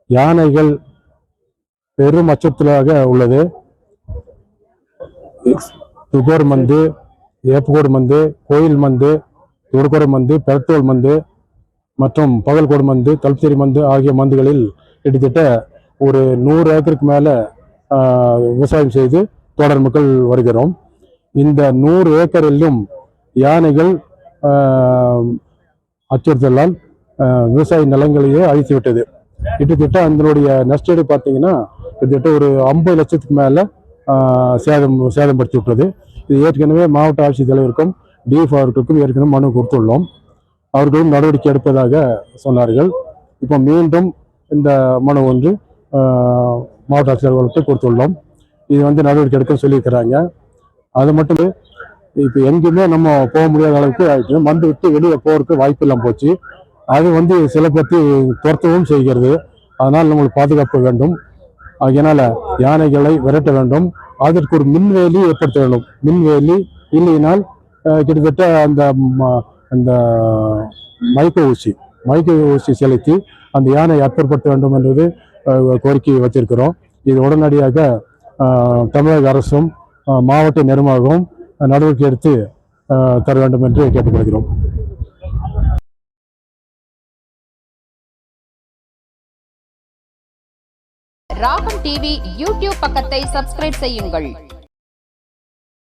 யானைகள் பெரும் அச்சுறுத்தலாக உள்ளது. துகோர் மந்து, ஏப்புகோடு மந்து, கோயில் மந்து, தொடுகோடு மந்து, பெரத்தோல் மந்து மற்றும் பகல்கோடு மந்து, தல்சேரி மந்து ஆகிய மந்துகளில் கிட்டத்தட்ட ஒரு 100 ஏக்கருக்கு மேலே விவசாயம் செய்து தொடர் மக்கள் வருகிறோம். இந்த 100 ஏக்கரிலும் யானைகள் அச்சுறுத்தலால் விவசாய நிலங்களையே அழித்து விட்டது. கிட்டத்தட்ட அதனுடைய நஷ்டஈடு பார்த்தீங்கன்னா கிட்டத்தட்ட ஒரு 50 லட்சத்துக்கு மேலே சேதப்படுத்தி விட்டது. இது ஏற்கனவே மாவட்ட ஆட்சித்தலைவருக்கும் டிஎஃப் அவர்களுக்கும் ஏற்கனவே மனு கொடுத்துள்ளோம். அவர்களும் நடவடிக்கை எடுப்பதாக சொன்னார்கள். இப்போ மீண்டும் இந்த மனு ஒன்று மாவட்ட ஆட்சித்தலைவர்களுக்கு கொடுத்துள்ளோம். இது நடவடிக்கை எடுக்க சொல்லியிருக்கிறாங்க. அது மட்டும் இப்போ எங்கேயுமே நம்ம போக முடியாத அளவுக்கு ஆயிடுச்சு. மந்து விட்டு வெளியே போகிறதுக்கு வாய்ப்பு இல்லாமல் போச்சு. அது சில பற்றி துரத்தவும் செய்கிறது. அதனால் நம்மளுக்கு பாதுகாப்பு வேண்டும். அதனால யானைகளை விரட்ட வேண்டும். அதற்கு ஒரு மின்வேலி ஏற்படுத்த வேண்டும். மின்வேலி இல்லையினால் கிட்டத்தட்ட அந்த மைக்க ஊசி செலுத்தி அந்த யானை அப்புறப்படுத்த வேண்டும் என்பது கோரிக்கை வச்சிருக்கிறோம். இது உடனடியாக தமிழக அரசும் மாவட்ட நிர்வாகமும் நடவடிக்கை எடுத்து தர வேண்டும் என்று கேட்டுக்கொள்கிறோம். ராகம் டிவி யூடியூப் பக்கத்தை சப்ஸ்கிரைப் செய்யுங்கள்.